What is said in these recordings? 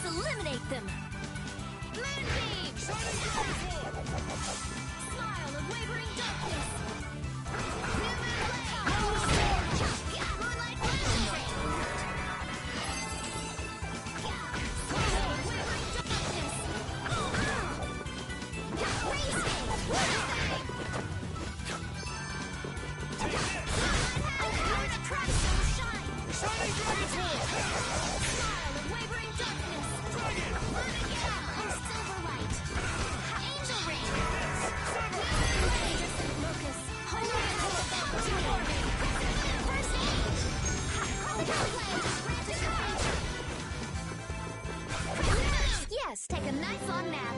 Let's eliminate them! Moonbeam! Smile of wavering darkness! Moonlight blast! Smile of wavering darkness! Shining Dragon's Wheel! Smile of wavering darkness! Dragon! Silver light! Angel ring! Locust! Holy First aid! Yes, take a nice long nap.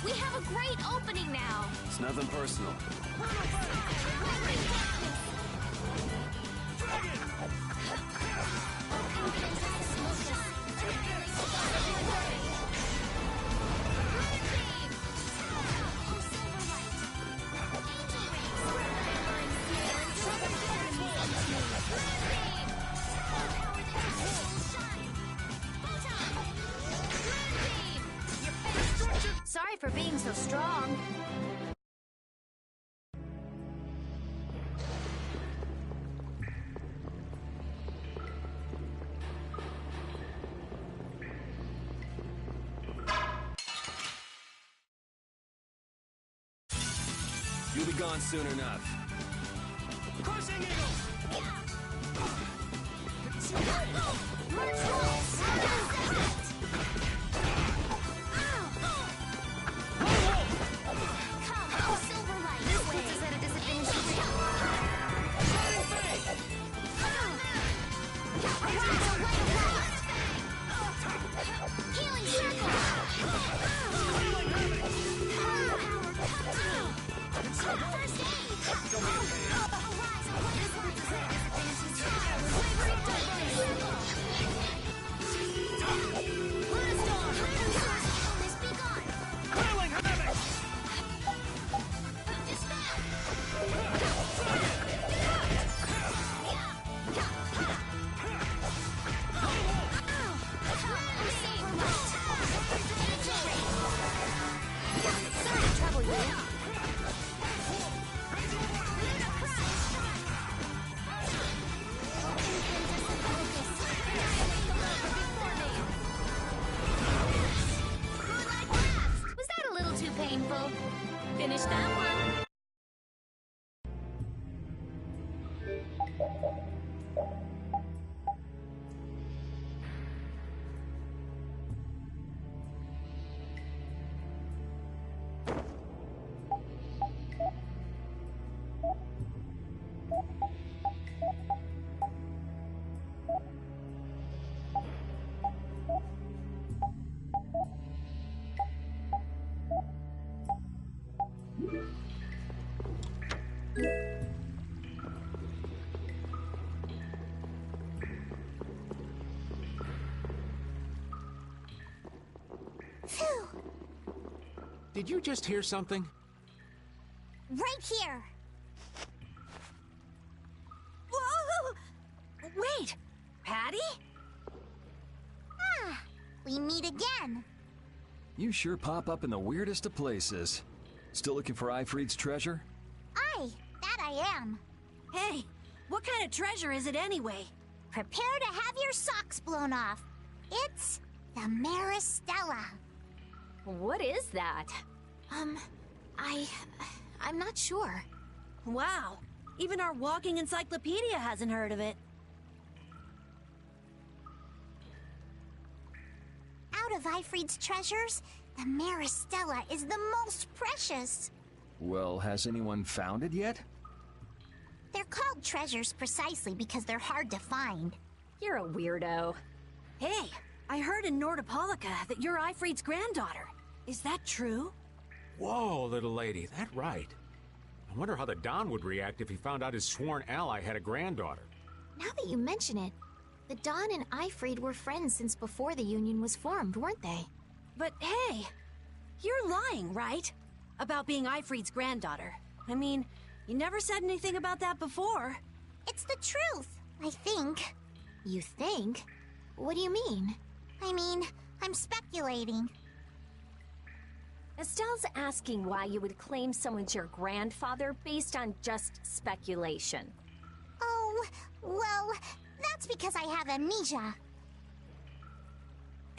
We have a great opening now. It's nothing personal. Sorry for being so strong. You'll be gone soon enough. Crushing Eagle! Finish that one. Phew. Did you just hear something? Right here. Whoa! Wait, Patty? Ah, we meet again. You sure pop up in the weirdest of places. Still looking for Ifrit's treasure? Aye, that I am. Hey, what kind of treasure is it anyway? Prepare to have your socks blown off. It's the Maristella. What is that? I'm not sure. Wow, even our walking encyclopedia hasn't heard of it. Out of Ifrit's treasures, the Maristella is the most precious. Well, has anyone found it yet? They're called treasures precisely because they're hard to find. You're a weirdo. Hey, I heard in Nordopolica that you're Ifrit's granddaughter. Is that true? Whoa, little lady, that right. I wonder how the Don would react if he found out his sworn ally had a granddaughter. Now that you mention it, The Dawn and Ifrid were friends since before the Union was formed, weren't they? But hey, you're lying, right? About being Ifrid's granddaughter. I mean, you never said anything about that before. It's the truth, I think. You think? What do you mean? I mean, I'm speculating. Estelle's asking why you would claim someone's your grandfather based on just speculation. Oh, well, that's because I have amnesia.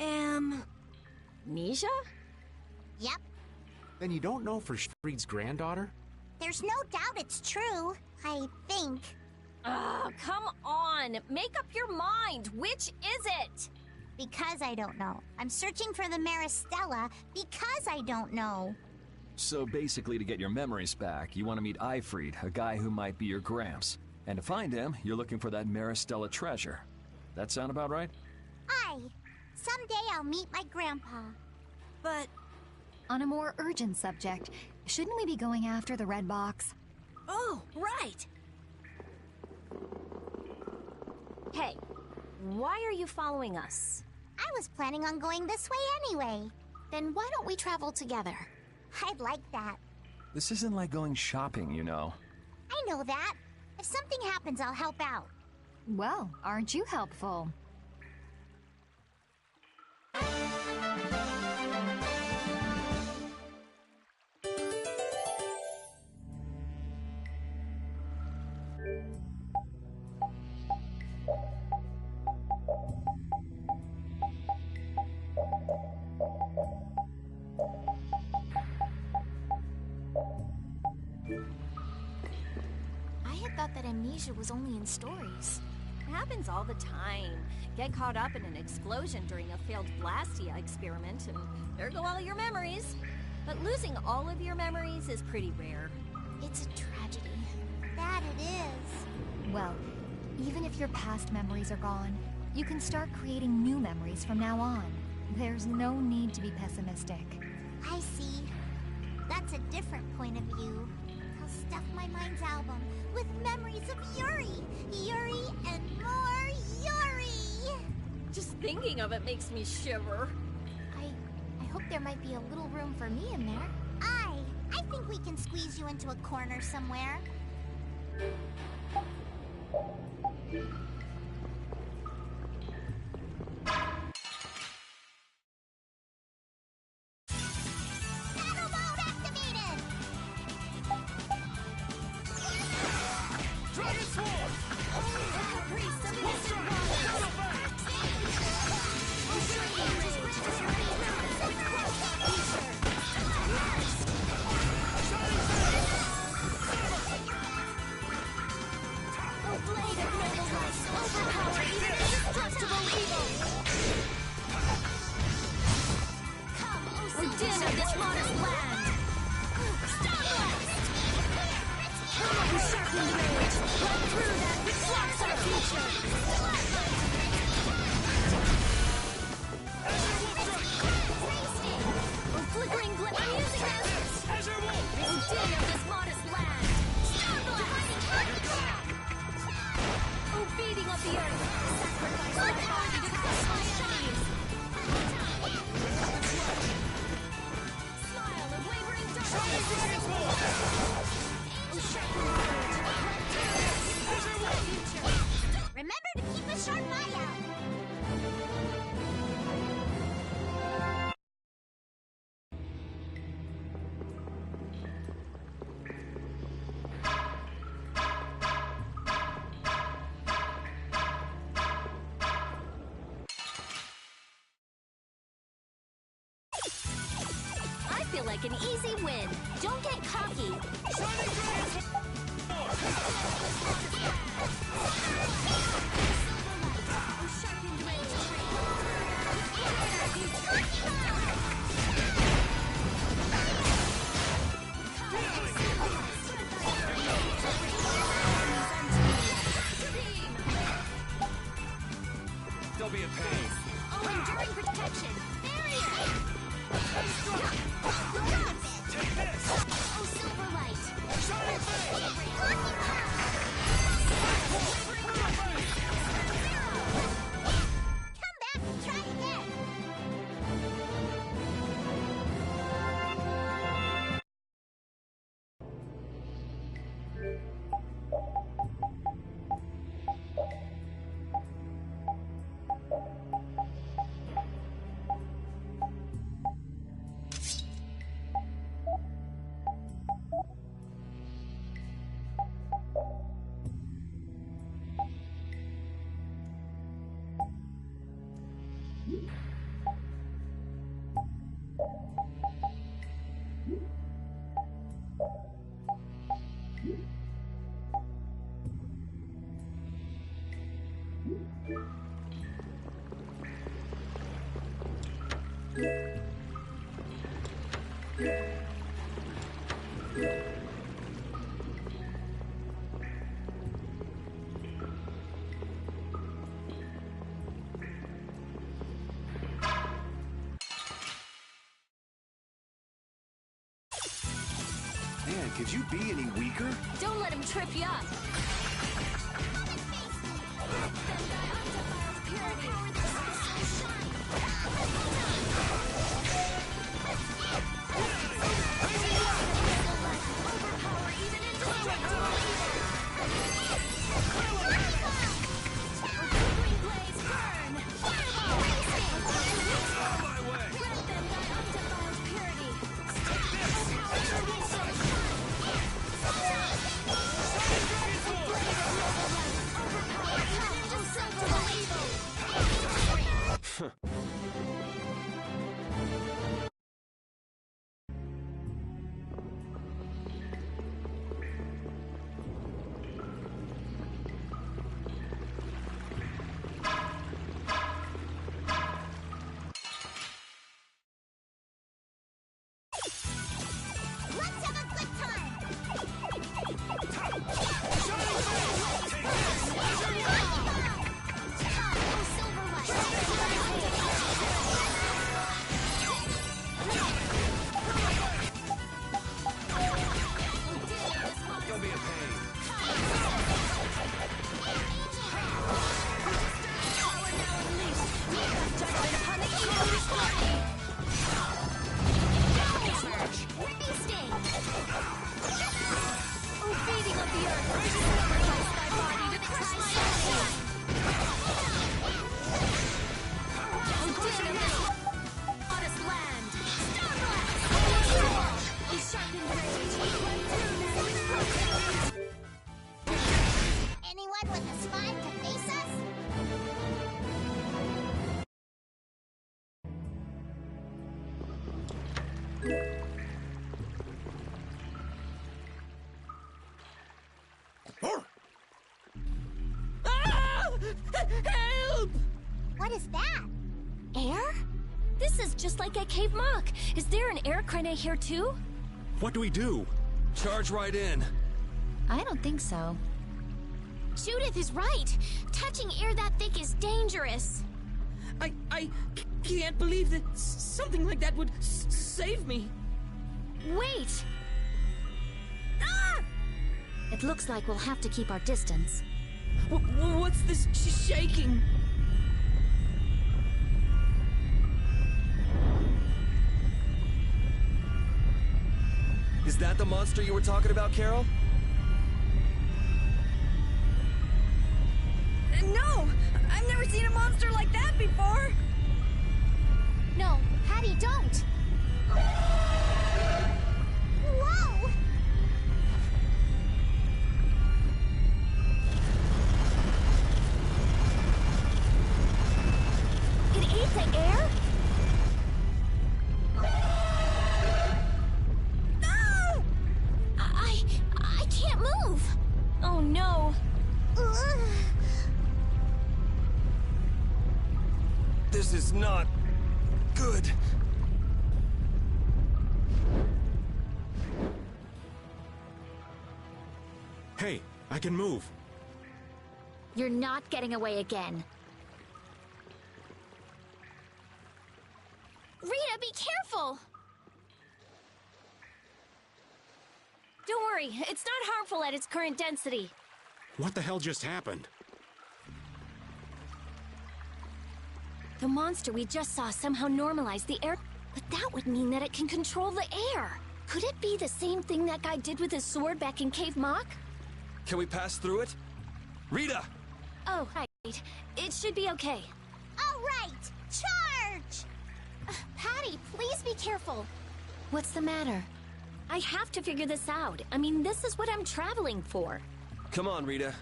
Amnesia? Yep. Then you don't know for Freed's granddaughter? There's no doubt it's true, I think. Oh, come on! Make up your mind! Which is it? Because I don't know. I'm searching for the Maristella because I don't know. So basically, to get your memories back, you want to meet Ifrid, a guy who might be your gramps. And to find him, you're looking for that Maristella treasure. That sound about right? Aye. Someday I'll meet my grandpa. But On a more urgent subject, shouldn't we be going after the red box? oh, right. Hey, why are you following us? I was planning on going this way anyway. Then why don't we travel together? I'd like that. This isn't like going shopping, you know. I know that. If something happens, I'll help out. Well, aren't you helpful? I had thought that amnesia was only in stories. It happens all the time. Get caught up in an explosion during a failed Blastia experiment, and there go all your memories. But losing all of your memories is pretty rare. It's a tragedy. That it is. Well, even if your past memories are gone, you can start creating new memories from now on. There's no need to be pessimistic. I see. That's a different point of view. I'll stuff my mind's album with memories of Yuri. Yuri and more Yuri! Just thinking of it makes me shiver. I hope there might be a little room for me in there. I think we can squeeze you into a corner somewhere. Battle mode activated! Dragon Sword! Remember to keep a sharp eye out. I feel like an easy win. Don't get cocky. Don't be a pain. Oh, enduring protection! Barrier! Take this! Oh, silver light! Shining Face! Man, could you be any weaker? Don't let him trip you up. Let's have a good time! Don't be a pain. Anyone with a spine to face us? Help! What is that? Air? This is just like at Cave Mock. Is there an air crane here too? What do we do? Charge right in. I don't think so. Judith is right. Touching air that thick is dangerous. I can't believe that something like that would save me. Wait! It looks like we'll have to keep our distance. What's this shaking? Is that the monster you were talking about, Carol? No! I've never seen a monster like that before! No, Patty, don't! Whoa! It ate the air? I can't move! Oh no! Ugh. This is not good. Hey, I can move. You're not getting away again. Rita, be careful! Don't worry, it's not harmful at its current density. What the hell just happened? The monster we just saw somehow normalized the air, but that would mean that it can control the air. Could it be the same thing that guy did with his sword back in Cave Mock? Can we pass through it? Rita! Oh, right. It should be okay. All right, charge! Patty, please be careful. What's the matter? I have to figure this out. I mean, this is what I'm traveling for. Come on, Rita.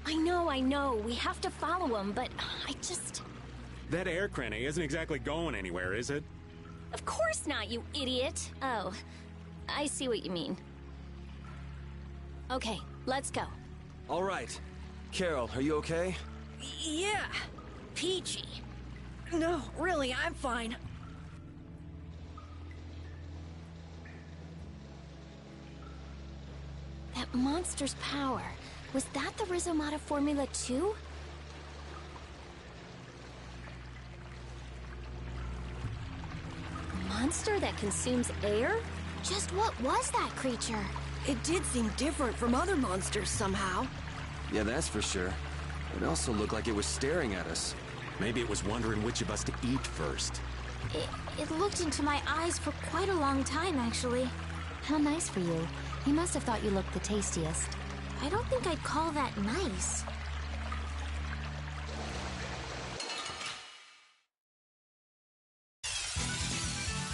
I know. We have to follow him, but I just... That air cranny isn't exactly going anywhere, is it? Of course not, you idiot. Oh, I see what you mean. Okay, let's go. All right. Carol, are you okay? Yeah, peachy. No, really, I'm fine. That monster's power. Was that the Rhizomata formula too? A monster that consumes air? Just what was that creature? It did seem different from other monsters somehow. Yeah, that's for sure. It also looked like it was staring at us. Maybe it was wondering which of us to eat first. It looked into my eyes for quite a long time, actually. How nice for you. He must have thought you looked the tastiest. I don't think I'd call that nice.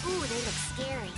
Ooh, they look scary.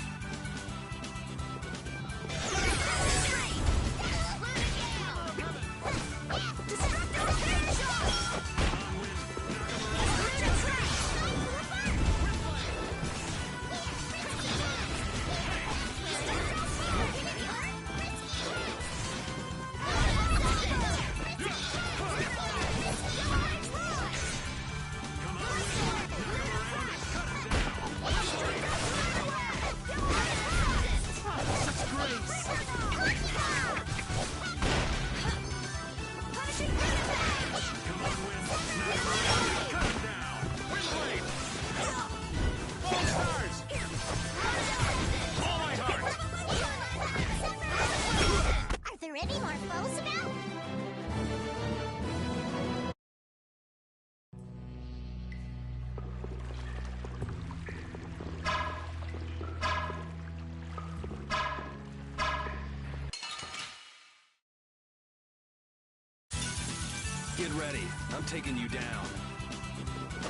Get ready. I'm taking you down.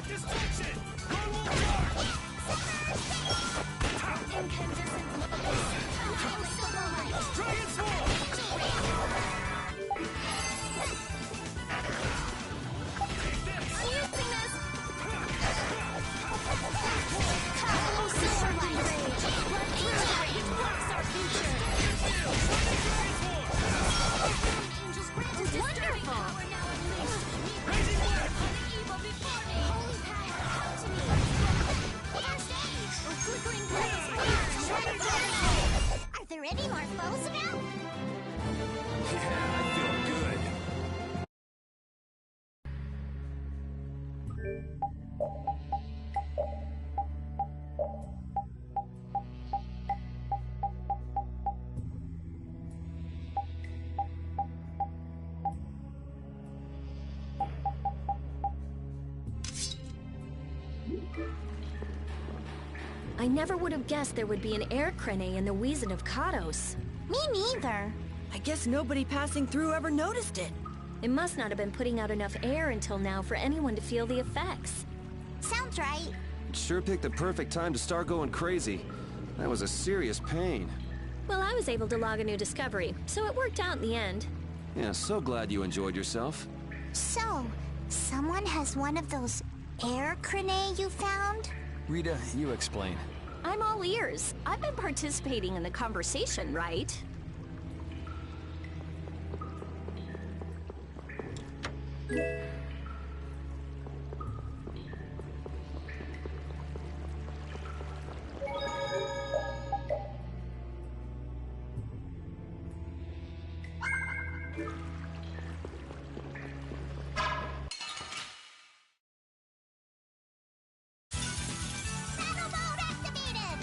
Distraction! Dragon Sword! Are there any more foes about? Yeah, I feel good. I never would have guessed there would be an air crane in the Wheezin of Kados. Me neither. I guess nobody passing through ever noticed it. It must not have been putting out enough air until now for anyone to feel the effects. Sounds right. Sure picked the perfect time to start going crazy. That was a serious pain. Well, I was able to log a new discovery, so it worked out in the end. Yeah, so glad you enjoyed yourself. So, someone has one of those air crane you found? Rita, you explain. I'm all ears. I've been participating in the conversation, right? Battle mode activated!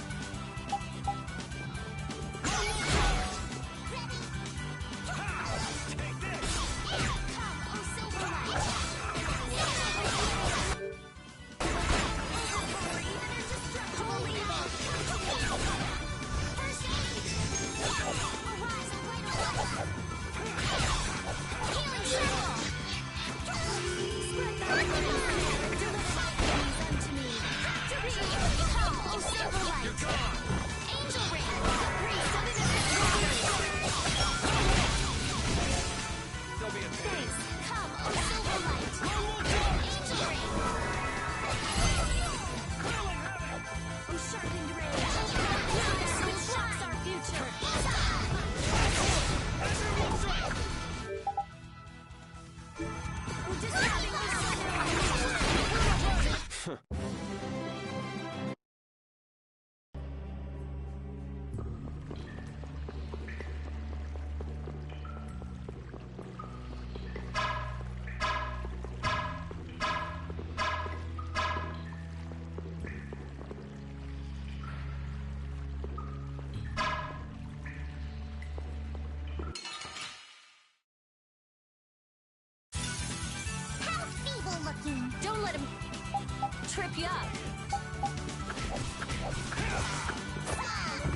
Just having vacuum. Don't let him trip you up.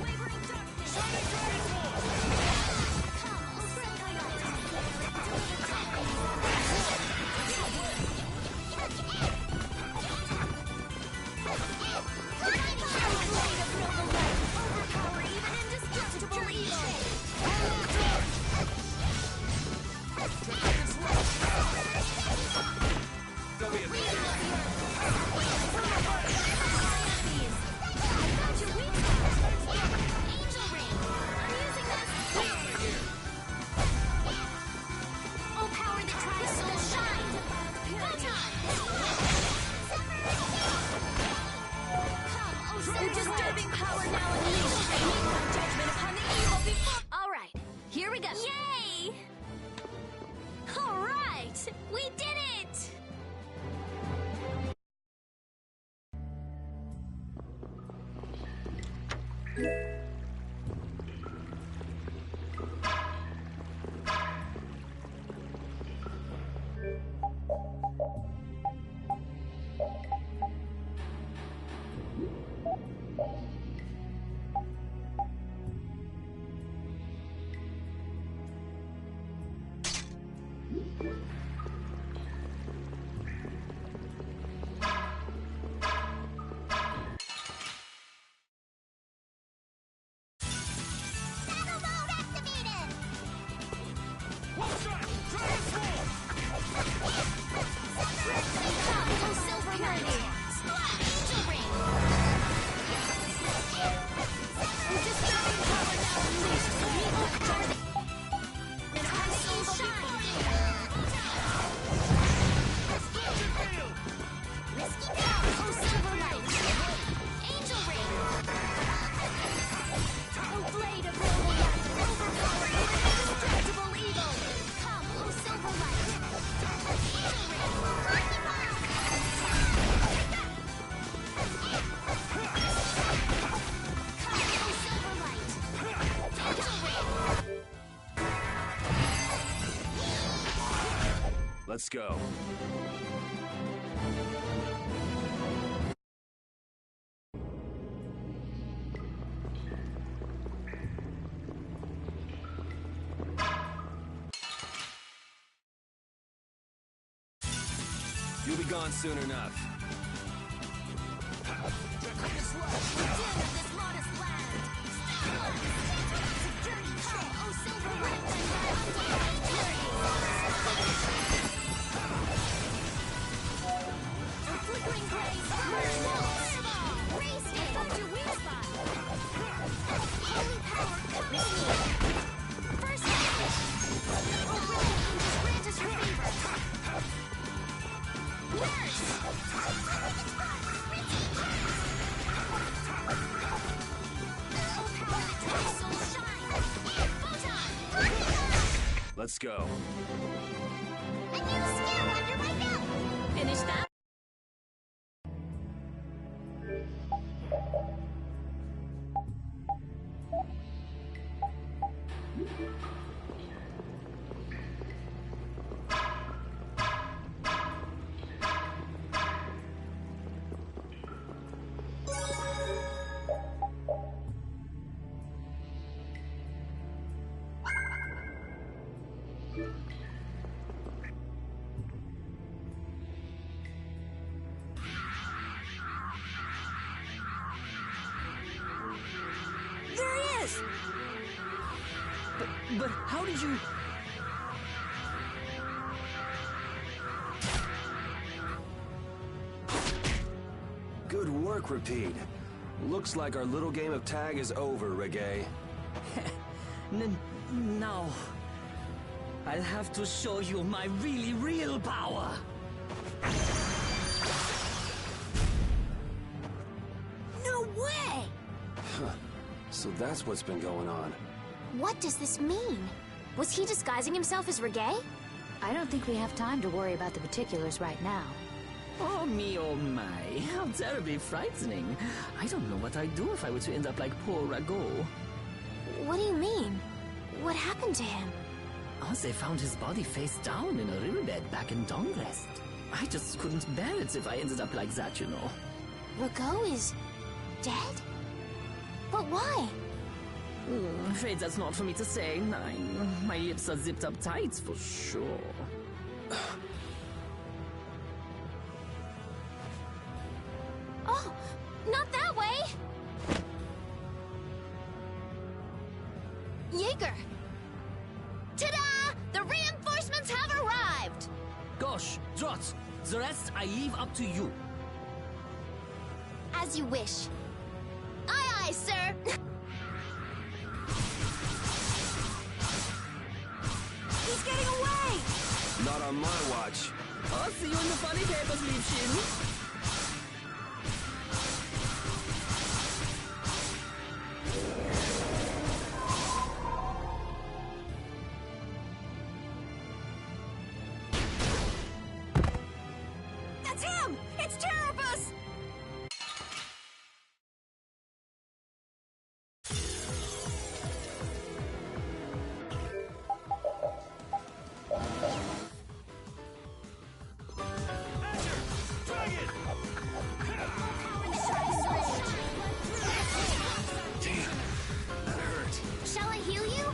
Wavering darkness. Overpower even indestructible evil. Your disturbing power now unleashed. Judgment upon the evil before. All right, here we go. Yay! All right, we did it! Battle mode activated! Silver Money! Splash! Angel Ring! Your disturbing power now unleashed. Evil judgment upon the evil before you. Risky power! Oh, Silver Light! Angel Ring! Oh, Blade of Royal Light! Overpower even indestructible evil! Come, oh, Silver Light! Angel Ring! Risky power! Come, oh, Silver Light! Angel Ring! Let's go. You'll be gone soon enough. Den of this modest land! Dirty come, oh, Silver Light! Oh, flickering blaze! Fireball! Race it! Thunder Wing Spot! Holy power, come to me! First damage! Oh, brilliant angels, grant us your favor! Nurse! Oh, power that makes souls shine! Photon! Let's go. A new skill under my belt! Finish that? There he is! But how did you... Good work, Repeat. Looks like our little game of tag is over, Reggae. Now... I'll have to show you my really real power! No way! So that's what's been going on. What does this mean? Was he disguising himself as Reggae? I don't think we have time to worry about the particulars right now. Oh me, oh my, how terribly frightening. I don't know what I'd do if I were to end up like poor Rago. What do you mean? What happened to him? Oh, they found his body face down in a riverbed back in Dongrest. I just couldn't bear it if I ended up like that, you know. Rago is dead? But why? Afraid that's not for me to say. My lips are zipped up tight for sure. Oh, not that way! Jaeger! Ta-da! The reinforcements have arrived! Gosh, Drot, the rest I leave up to you. As you wish. Aye, aye, sir! He's getting away! Not on my watch. I'll see you in the funny papers, Liebchen. That's him! It's Terrabus! Shall I heal you?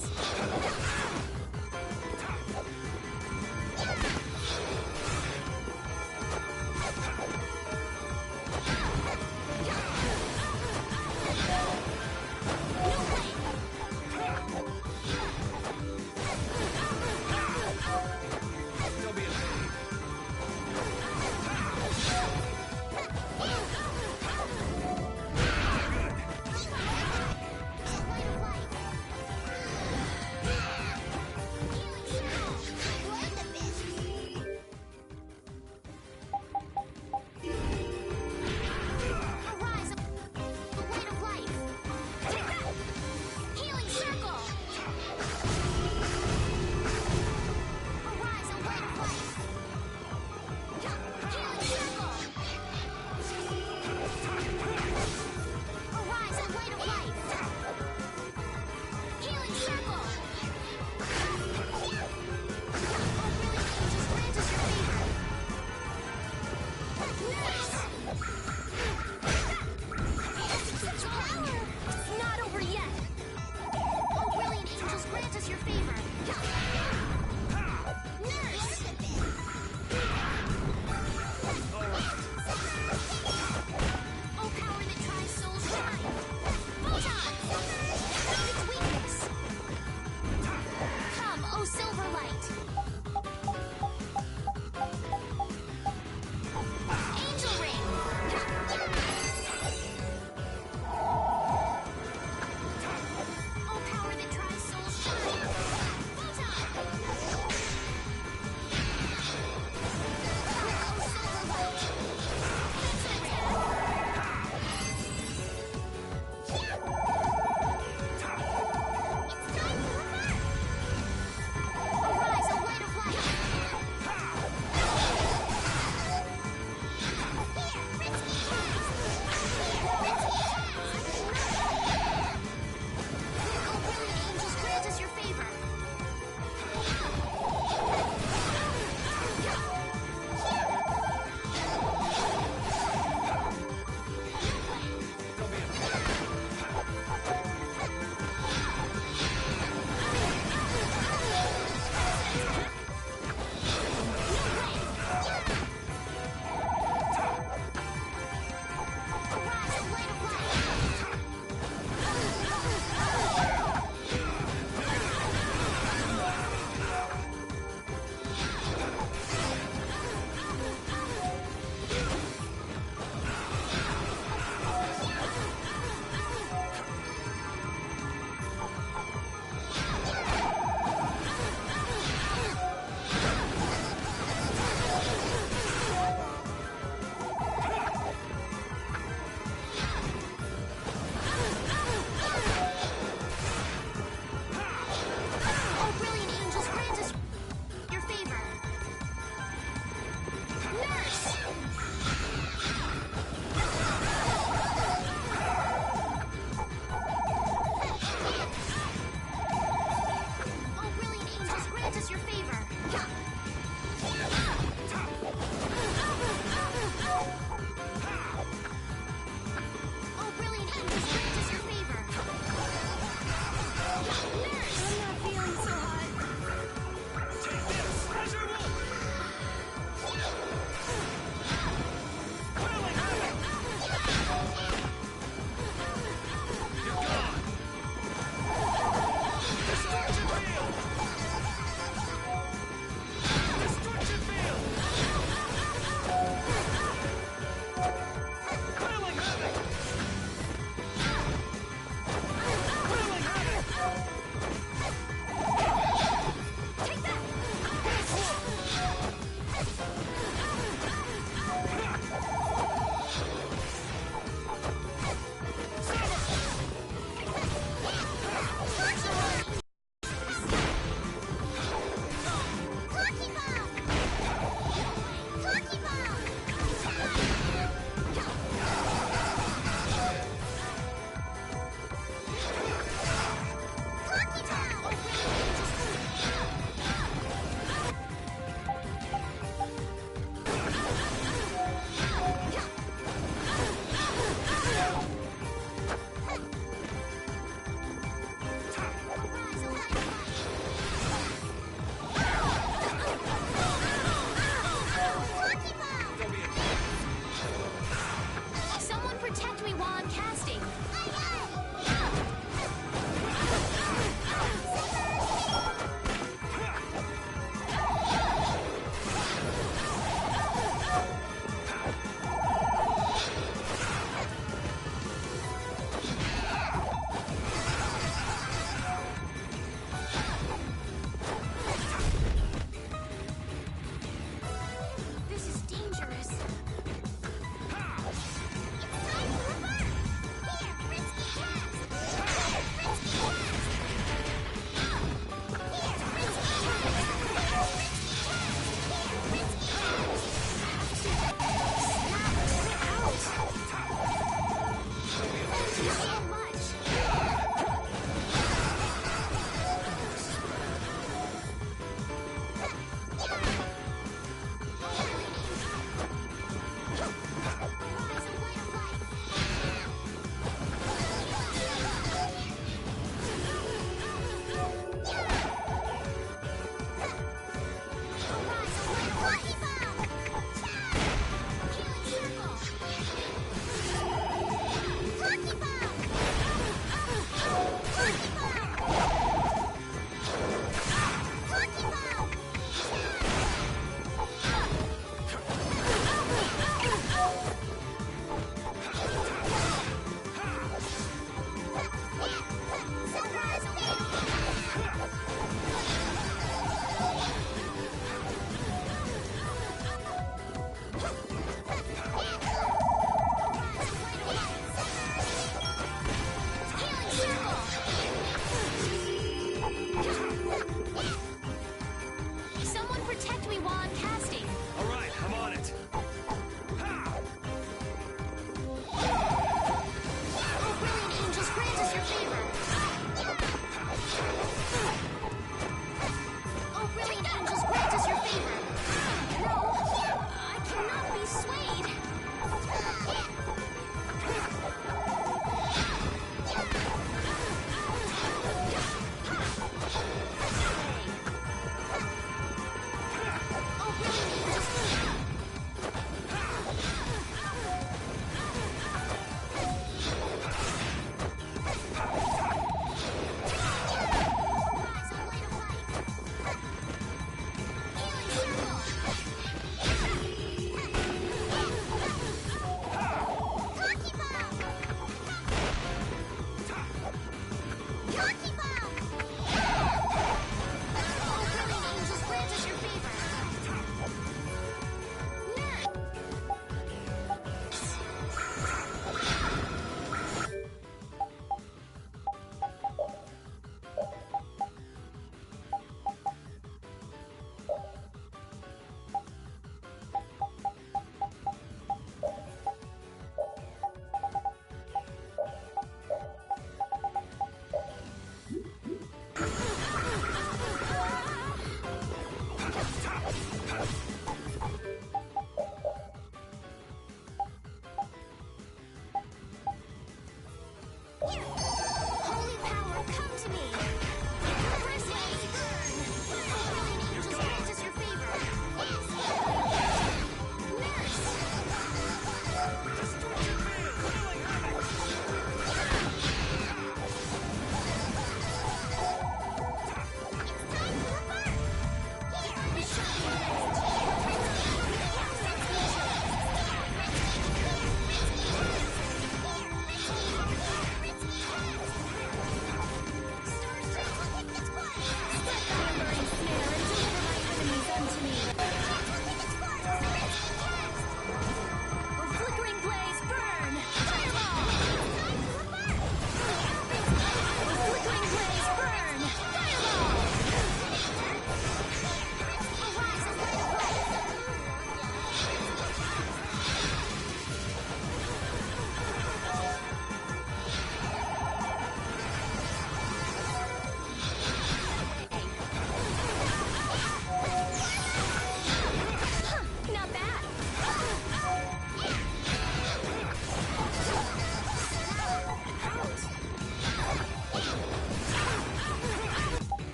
course.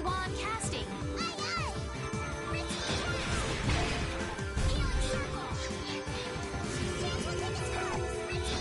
Wand casting. Aye, aye! Risky Healing circle. Gentle tickets cards! Risky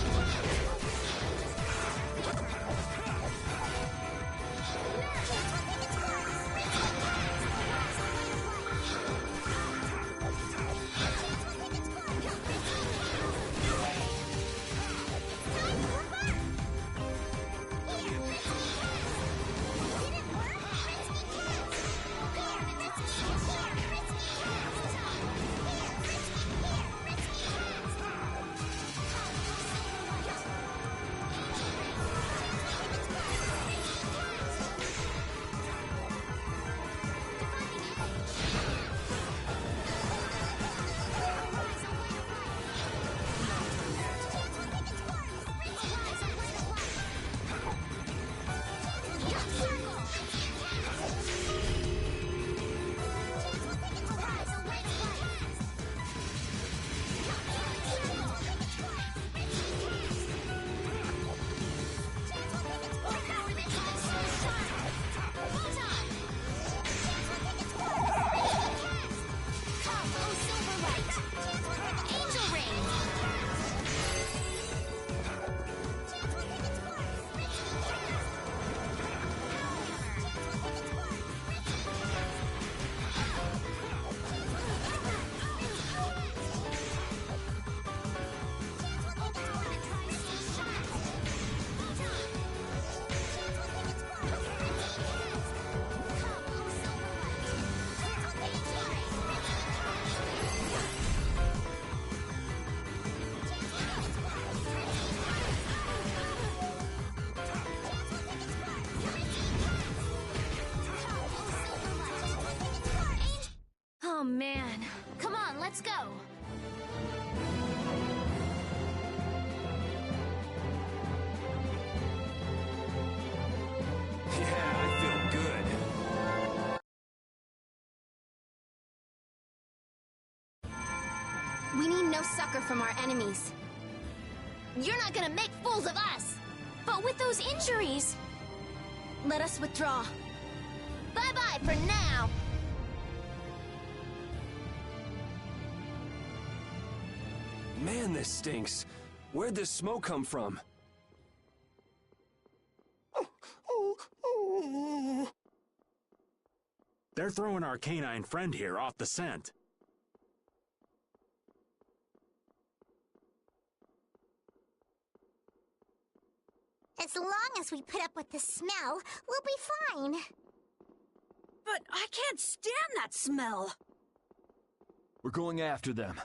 Oh man. Come on, let's go. Yeah, I feel good. We need no succor from our enemies. You're not gonna make fools of us! But with those injuries... Let us withdraw. Bye-bye for now! Man, this stinks. Where'd this smoke come from? They're throwing our canine friend here off the scent. As long as we put up with the smell, we'll be fine. But I can't stand that smell. We're going after them.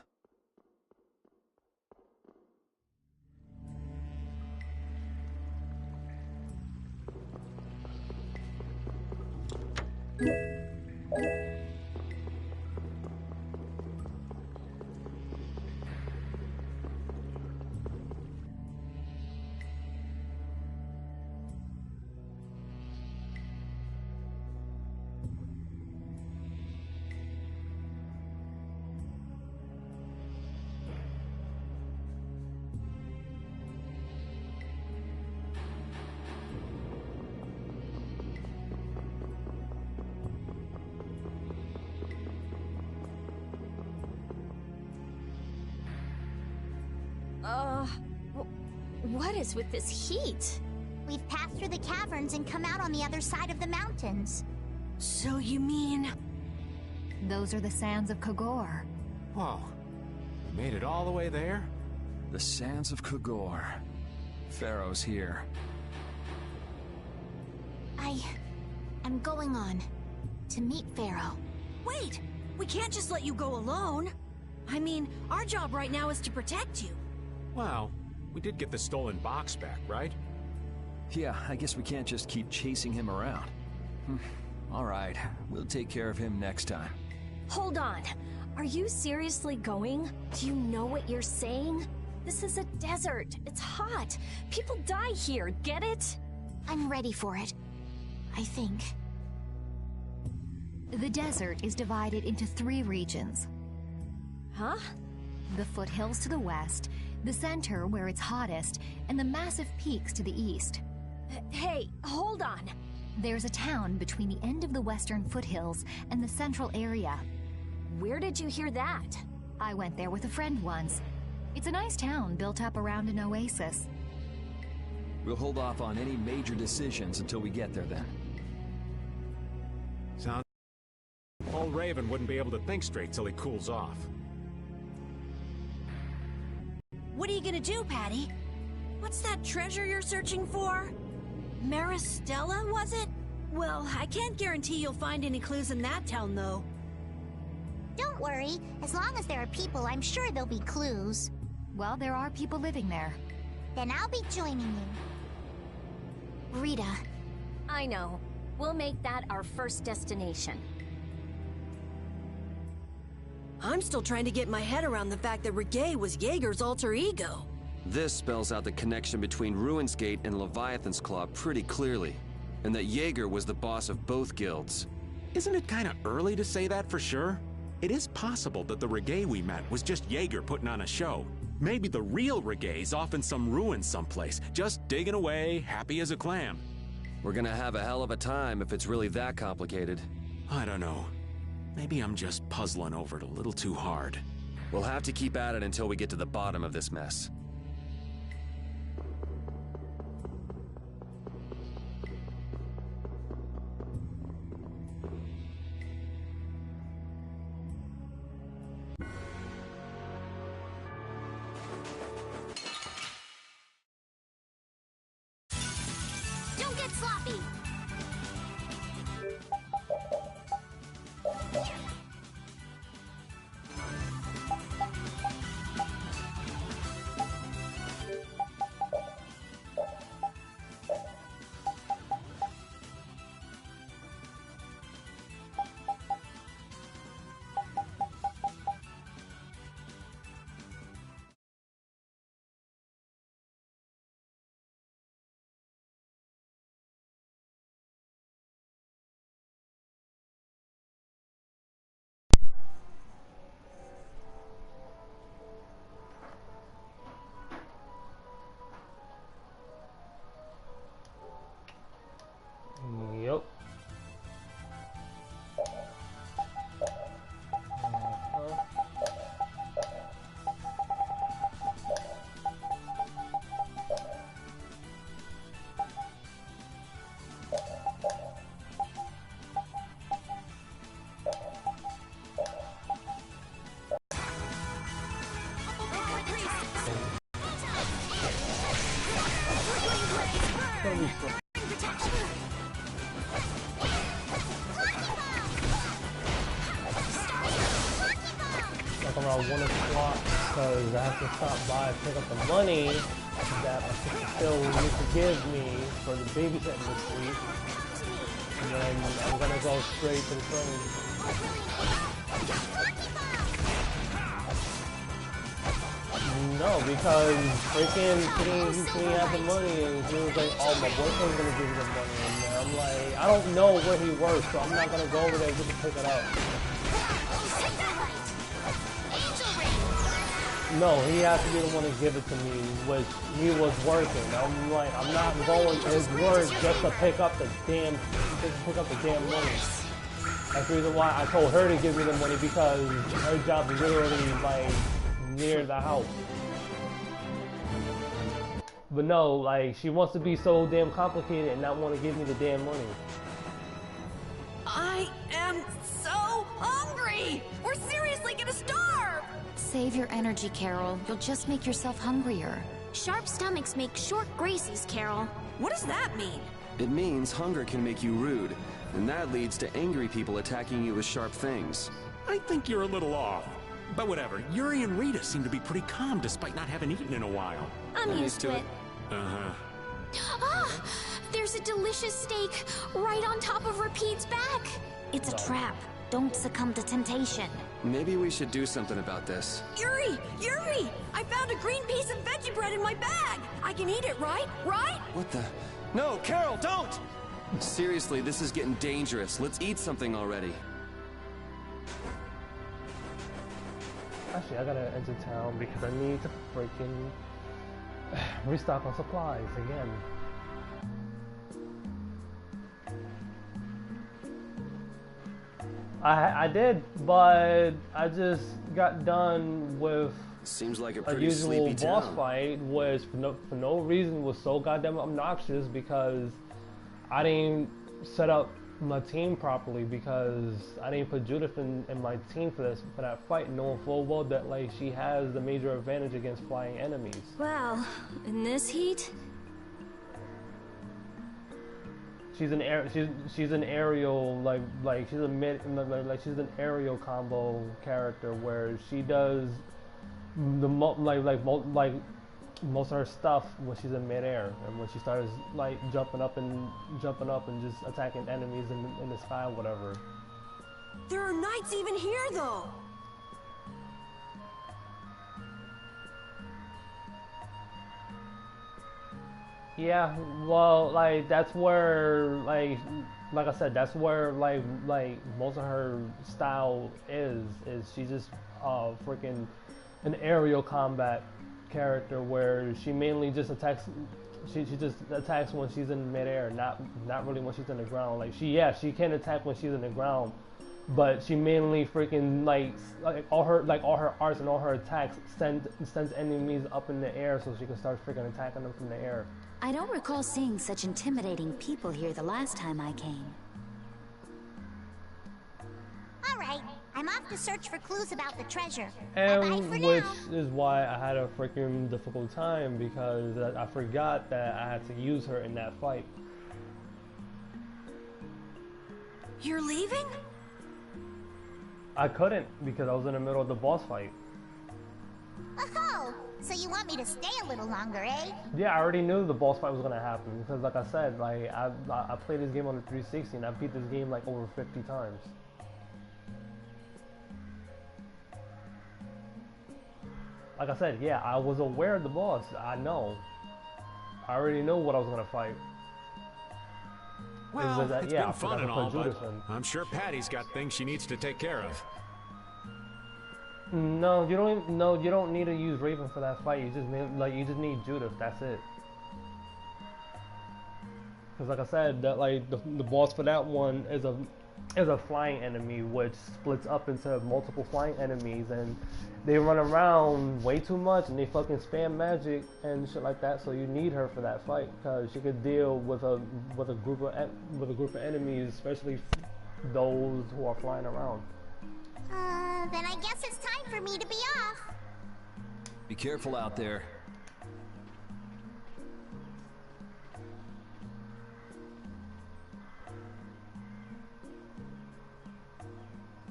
What is with this heat? We've passed through the caverns and come out on the other side of the mountains. So you mean... Those are the sands of Kogor. Whoa. We made it all the way there? The sands of Kogor. Pharaoh's here. I'm going on to meet Pharaoh. Wait! We can't just let you go alone. I mean, our job right now is to protect you. Well, we did get the stolen box back, right? Yeah, I guess we can't just keep chasing him around. All right, we'll take care of him next time. Hold on. Are you seriously going? Do you know what you're saying? This is a desert. It's hot. People die here, get it? I'm ready for it. I think. The desert is divided into 3 regions. Huh? The foothills to the west, the center where it's hottest, and the massive peaks to the east. Hey, hold on. There's a town between the end of the western foothills and the central area. Where did you hear that? I went there with a friend once. It's a nice town built up around an oasis. We'll hold off on any major decisions until we get there then. Sounds... Old Raven wouldn't be able to think straight till he cools off. What are you gonna do, Patty? What's that treasure you're searching for? Maristella, was it? Well, I can't guarantee you'll find any clues in that town, though. Don't worry. As long as there are people, I'm sure there'll be clues. Well, there are people living there. Then I'll be joining you. Rita. I know. We'll make that our first destination. I'm still trying to get my head around the fact that Reggae was Jaeger's alter ego. This spells out the connection between Ruins Gate and Leviathan's Claw pretty clearly, and that Jaeger was the boss of both guilds. Isn't it kind of early to say that for sure? It is possible that the Reggae we met was just Jaeger putting on a show. Maybe the real Reggae's off in some ruins someplace, just digging away, happy as a clam. We're gonna have a hell of a time if it's really that complicated. I don't know. Maybe I'm just puzzling over it a little too hard. We'll have to keep at it until we get to the bottom of this mess. Don't get sloppy! Yep. Like around 1 o'clock because I have to stop by and pick up the money that my sister Phil used to give me for the babysitting this week. And then I'm gonna go straight to the train. No, because freaking she didn't have the money and she was like, oh, my boyfriend's gonna give you the money. And I'm like, I don't know where he works, so I'm not gonna go over there just to pick it up. No, he has to be the one to give it to me, which he was working. I'm like, I'm not going to his work just to pick up the damn money. That's the reason why I told her to give me the money, because her job is literally like near the house. But no, like, she wants to be so damn complicated and not want to give me the damn money. I am so hungry! We're seriously gonna starve! Save your energy, Carol. You'll just make yourself hungrier. Sharp stomachs make short graces, Carol. What does that mean? It means hunger can make you rude, and that leads to angry people attacking you with sharp things. I think you're a little off. But whatever, Yuri and Rita seem to be pretty calm despite not having eaten in a while. I'm used to it. Uh-huh. Ah! There's a delicious steak right on top of Repeat's back. It's a trap. Don't succumb to temptation. Maybe we should do something about this. Yuri! Yuri! I found a green piece of veggie bread in my bag! I can eat it, right? Right? What the? No, Carol, don't! Seriously, this is getting dangerous. Let's eat something already. Actually, I gotta enter town because I need to freaking restock on supplies again. I did, but I just got done with Seems like a a pretty usual sleepy boss town. fight, was for no reason was so goddamn obnoxious because I didn't set up my team properly, because I didn't put Judith in my team for that fight, knowing full well that like she has the major advantage against flying enemies. Well, in this heat, She's an aerial like she's a mid like she's an aerial combo character where she does the most of her stuff when she's in midair, and when she starts like jumping up and just attacking enemies in the sky or whatever. There are knights even here, though. Yeah, well, like that's where like I said, that's where like most of her style is she's just freaking an aerial combat character where she mainly just attacks. She just attacks when she's in midair, not really when she's in the ground. Like she can attack when she's in the ground, but she mainly freaking like all her arts and all her attacks sends enemies up in the air so she can start freaking attacking them from the air. I don't recall seeing such intimidating people here the last time I came. Alright, I'm off to search for clues about the treasure. And Bye-bye for which now. is why I had a freaking difficult time, because I forgot that I had to use her in that fight. You're leaving? I couldn't because I was in the middle of the boss fight. Oh, so you want me to stay a little longer, eh? Yeah, I already knew the boss fight was gonna happen because, like I said, like I played this game on the 360 and I beat this game like over 50 times. Like I said, yeah, I was aware of the boss. I know. I already knew what I was gonna fight. Well, it's yeah, been fun and all, but Judith in. I'm sure Patty's got things she needs to take care of. No, you don't. No, you don't need to use Raven for that fight. You just need Judith. That's it. Because like I said, that like the boss for that one is a flying enemy, which splits up into multiple flying enemies, and they run around way too much, and they fucking spam magic and shit like that. So you need her for that fight because she could deal with a group of enemies, especially those who are flying around. Then I guess it's time for me to be off. Be careful out there.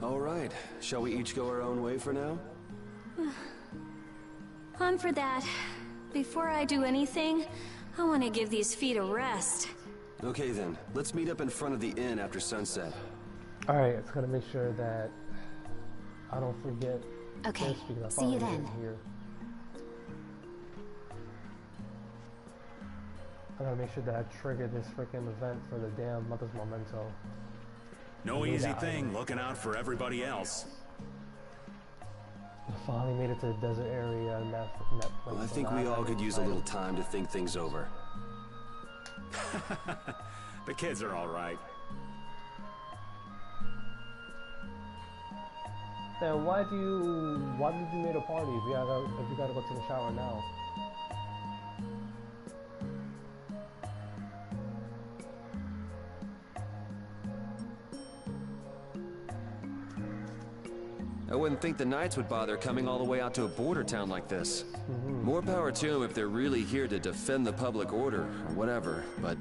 All right, shall we each go our own way for now? on for that. Before I do anything, I want to give these feet a rest. Okay then, let's meet up in front of the inn after sunset. Alright, it's gonna make sure that I don't forget. Okay, this because I see you probably then. didn't hear. I gotta make sure that I trigger this freaking event for the damn Mother's Memento. No easy thing looking out for everybody else. I finally made it to the desert area in that place. Well, I think we all could use a little time to think things over. The kids are all right. Then why did you make a party if you gotta go to the shower now? I wouldn't think the Knights would bother coming all the way out to a border town like this. More power to them if they're really here to defend the public order, or whatever, but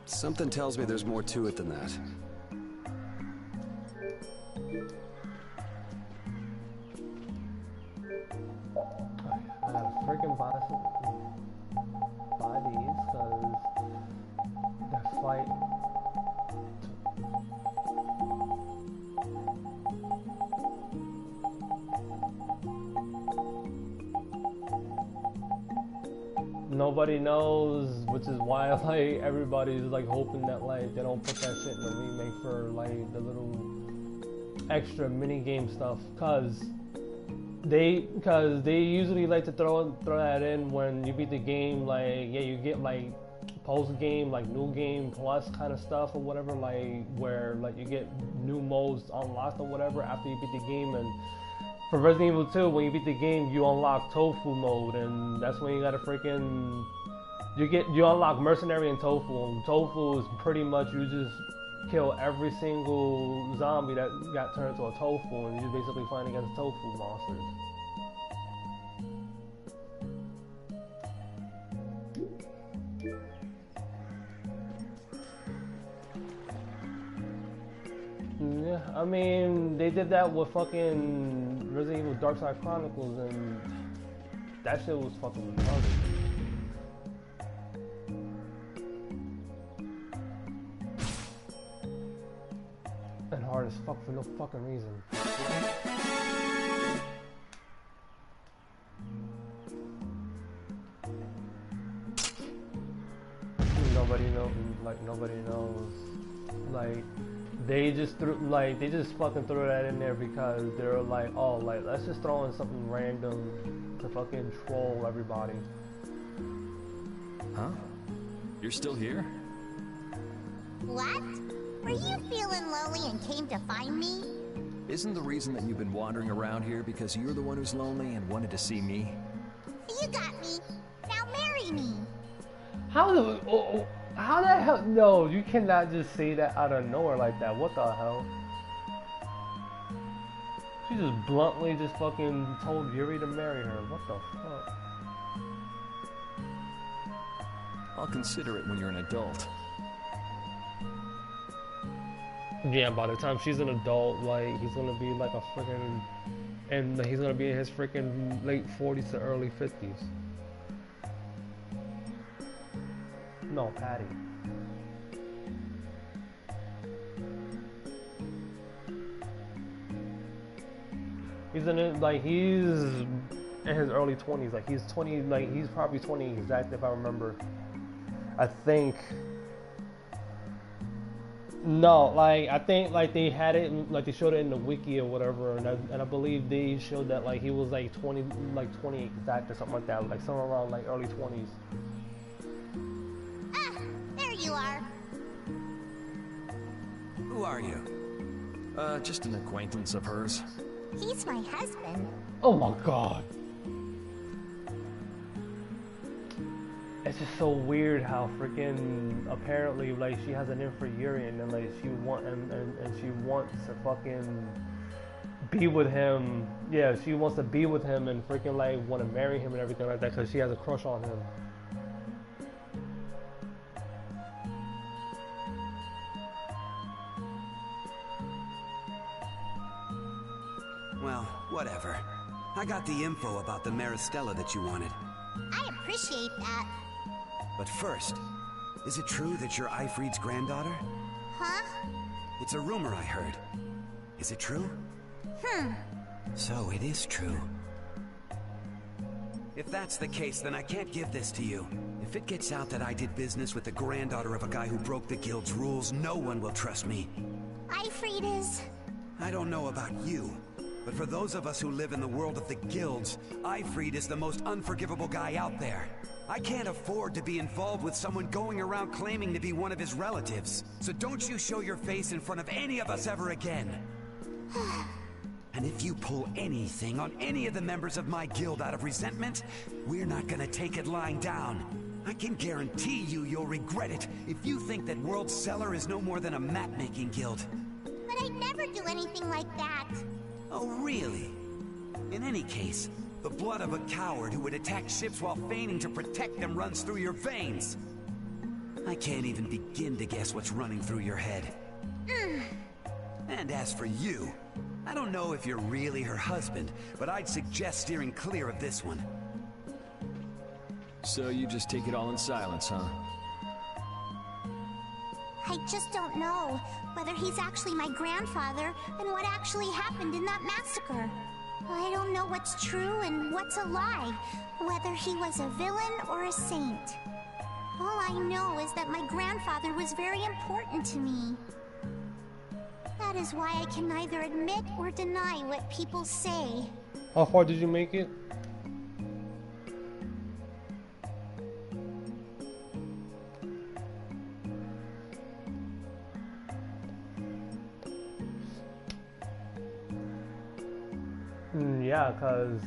something tells me there's more to it than that. I gotta freaking buy these, cause that fight. Nobody knows, which is why like everybody's like hoping that like they don't put that shit in the remake for like the little extra mini game stuff, cause they usually like to throw that in when you beat the game. Like, yeah, you get like post game, like new game plus kind of stuff or whatever, like where like you get new modes unlocked or whatever after you beat the game. And for Resident Evil 2, when you beat the game, you unlock Tofu mode, and that's when you gotta freaking you unlock Mercenary and Tofu. And Tofu is pretty much you just kill every single zombie that got turned into a tofu, and you basically fight against tofu monsters. Yeah, I mean, they did that with fucking Resident Evil Dark Side Chronicles, and that shit was fucking retarded. And hard as fuck for no fucking reason. Nobody knows, like nobody knows. Like they just fucking threw that in there because they're like, oh, like let's just throw in something random to fucking troll everybody. Huh? You're still here? What? Were you feeling lonely and came to find me? Isn't the reason that you've been wandering around here because you're the one who's lonely and wanted to see me? You got me. Now marry me. How the hell? No, you cannot just say that out of nowhere like that. What the hell? She just bluntly just fucking told Yuri to marry her. What the fuck? I'll consider it when you're an adult. Yeah, by the time she's an adult, like, he's gonna be like a freaking, and he's gonna be in his freaking late 40s to early 50s. No, Patty. He's in it, like, he's in his early 20s, like, he's 20, like, he's probably 20 exact if I remember. I think. No, like I think like they had it, like they showed it in the wiki or whatever, and I believe they showed that like he was like 20 exact or something like that, like somewhere around like early 20s. Ah, there you are. Who are you? Just an acquaintance of hers. He's my husband. Oh my god. It's just so weird how freaking apparently like she has an in for Yuri, and then like she wants to fucking be with him. Yeah, she wants to be with him and freaking like want to marry him and everything like that because she has a crush on him. Well, whatever. I got the info about the Maristella that you wanted. I appreciate that. But first, is it true that you're Ifrid's granddaughter? Huh? It's a rumor I heard. Is it true? So it is true. If that's the case, then I can't give this to you. If it gets out that I did business with the granddaughter of a guy who broke the guild's rules, no one will trust me. Ifrid is... I don't know about you, but for those of us who live in the world of the guilds, Ifrid is the most unforgivable guy out there. I can't afford to be involved with someone going around claiming to be one of his relatives. So don't you show your face in front of any of us ever again. And if you pull anything on any of the members of my guild out of resentment, we're not gonna take it lying down. I can guarantee you'll regret it if you think that World Cellar is no more than a map-making guild. But I'd never do anything like that. Oh, really? In any case, the blood of a coward who would attack ships while feigning to protect them runs through your veins. I can't even begin to guess what's running through your head. And as for you, I don't know if you're really her husband, but I'd suggest steering clear of this one. So you just take it all in silence, huh? I just don't know whether he's actually my grandfather and what actually happened in that massacre. I don't know what's true and what's a lie, whether he was a villain or a saint. All I know is that my grandfather was very important to me. That is why I can neither admit or deny what people say. How far did you make it? Yeah, cause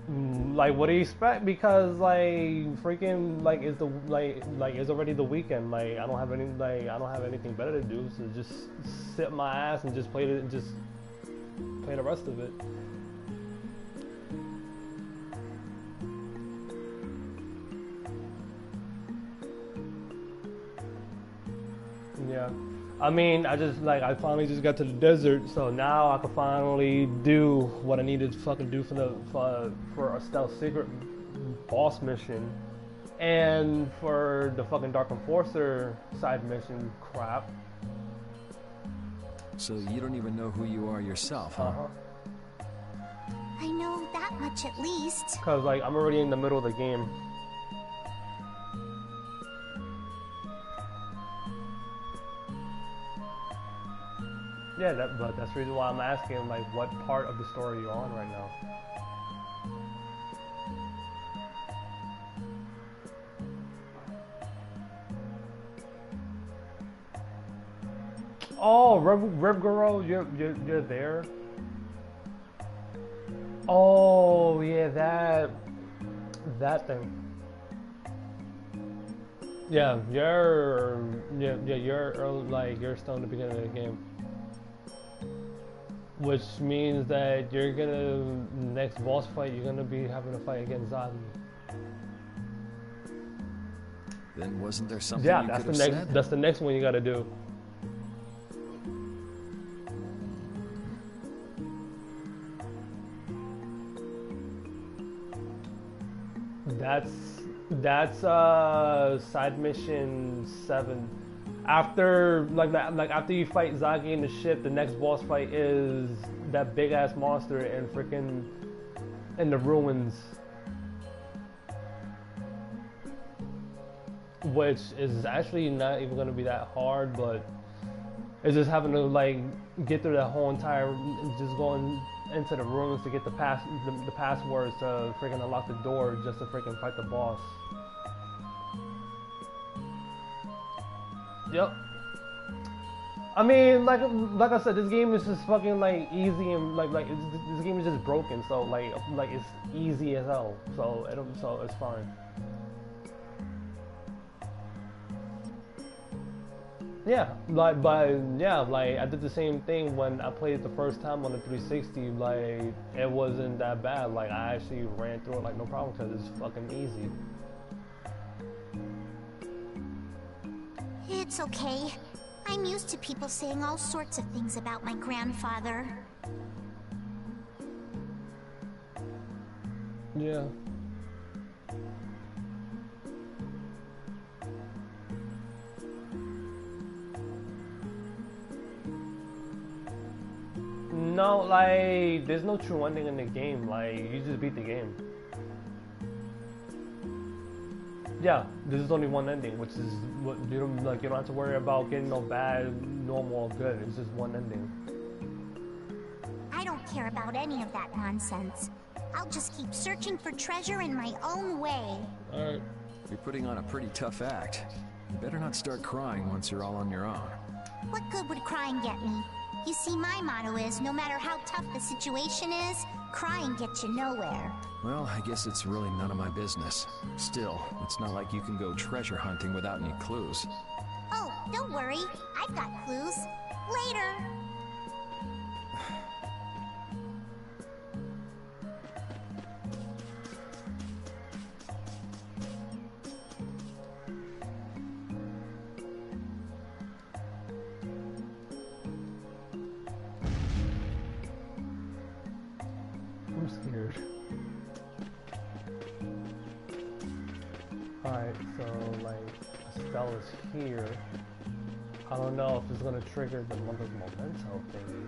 like, what do you expect? Because like, freaking, like, it's already the weekend. Like, I don't have anything better to do, so just sit my ass and just play the rest of it. Yeah. I mean, I finally just got to the desert, so now I can finally do what I needed to fucking do for a stealth secret boss mission, and for the fucking Dark Enforcer side mission crap. So you don't even know who you are yourself, huh? I know that much at least. Cause like, I'm already in the middle of the game. Yeah, but that's the reason why I'm asking, like, what part of the story you're on right now. Oh, Rivgaro, you're there. Oh yeah, that thing. Yeah, you're still in the beginning of the game. Which means that you're gonna, next boss fight, you're gonna be having to fight against Zagi. Then wasn't there something you could have said? That's the next one you gotta do. That's side mission 7. After after you fight Zagi in the ship, the next boss fight is that big ass monster in the ruins, which is actually not even gonna be that hard, but it's just having to like get through that whole entire, just going into the ruins to get the passwords to freaking unlock the door just to freaking fight the boss. Yep. I mean, like I said, this game is just fucking like easy, and this game is just broken, so like it's easy as hell. So it's fine. Yeah, like I did the same thing when I played it the first time on the 360. Like, it wasn't that bad. Like, I actually ran through it like no problem because it's fucking easy. It's okay. I'm used to people saying all sorts of things about my grandfather. Yeah. No, like, there's no true ending in the game. Like, you just beat the game. Yeah, this is only one ending, which is what you don't have to worry about getting no bad, normal, or good. It's just one ending. I don't care about any of that nonsense. I'll just keep searching for treasure in my own way. Alright. You're putting on a pretty tough act. You better not start crying once you're all on your own. What good would crying get me? You see, my motto is, no matter how tough the situation is, crying gets you nowhere. Well, I guess it's really none of my business. Still, it's not like you can go treasure hunting without any clues. Oh, don't worry. I've got clues. Later. I'm scared. Alright, so like, Stella's here. I don't know if it's gonna trigger the Mother's Memento thingy,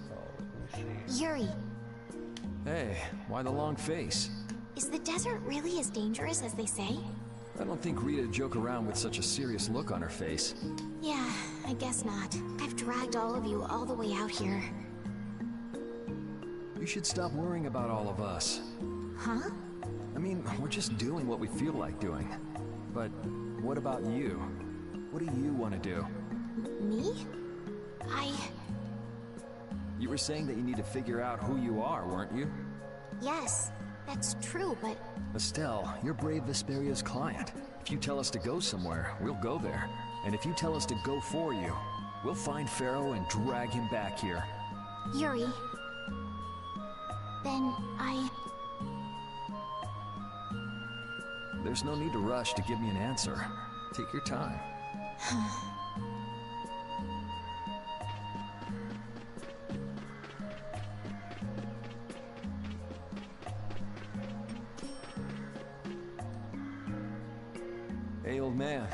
so let me see. Yuri, Hey, why the long face? is the desert really as dangerous as they say? I don't think Rita joke around with such a serious look on her face. Yeah, I guess not. I've dragged all of you all the way out here. You should stop worrying about all of us. Huh? I mean, we're just doing what we feel like doing. But what about you? What do you want to do? Me? You were were saying that you need to figure out who you are, weren't you? Yes, that's true, but Estelle, you're Brave Vesperia's client. If you tell us to go somewhere, we'll go there. And if you tell us to go for you, we'll find Pharaoh and drag him back here. Yuri. Then I... There's no need to rush to give me an answer. Take your time. Hey, old man.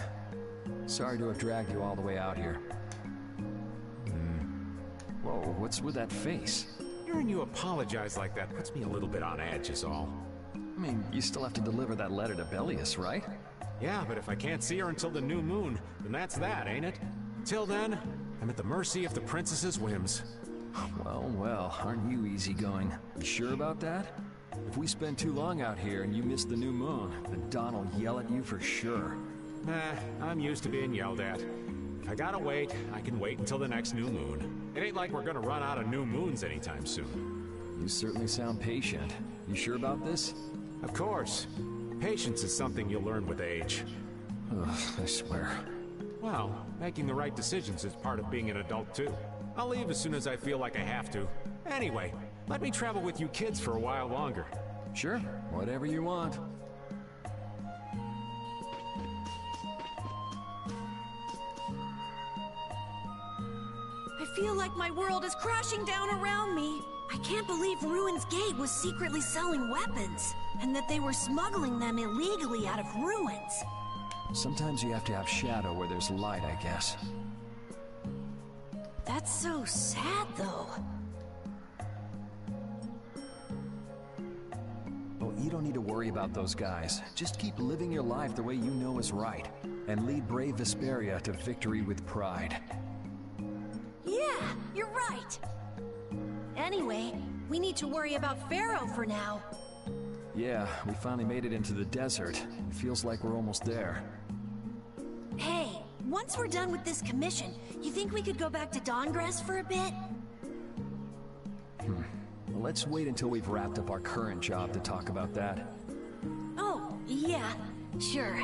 Sorry to have dragged you all the way out here. Whoa, what's with that face? Hearing you apologize like that puts me a little bit on edge is all. I mean, you still have to deliver that letter to Bellius, right? Yeah, but if I can't see her until the new moon, then that's that, ain't it? Till then, I'm at the mercy of the princess's whims. Well, well, aren't you easygoing? You sure about that? If we spend too long out here and you miss the new moon, then Don will yell at you for sure. Nah, I'm used to being yelled at. If I gotta wait, I can wait until the next new moon. It ain't like we're gonna run out of new moons anytime soon. You certainly sound patient. You sure about this? Of course. Patience is something you'll learn with age. Ugh, I swear. Well, making the right decisions is part of being an adult too. I'll leave as soon as I feel like I have to. Anyway, let me travel with you kids for a while longer. Sure, whatever you want. I feel like my world is crashing down around me. I can't believe Ruin's Gate was secretly selling weapons, and that they were smuggling them illegally out of ruins. Sometimes you have to have shadow where there's light, I guess. That's so sad, though. Well, you don't need to worry about those guys. Just keep living your life the way you know is right, and lead Brave Vesperia to victory with pride. Yeah, you're right. Anyway, we need to worry about Pharaoh for now. Yeah, we finally made it into the desert. It feels like we're almost there. Hey, once we're done with this commission, you think we could go back to Dawngrass for a bit? Well, let's wait until we've wrapped up our current job to talk about that. Oh, yeah, sure.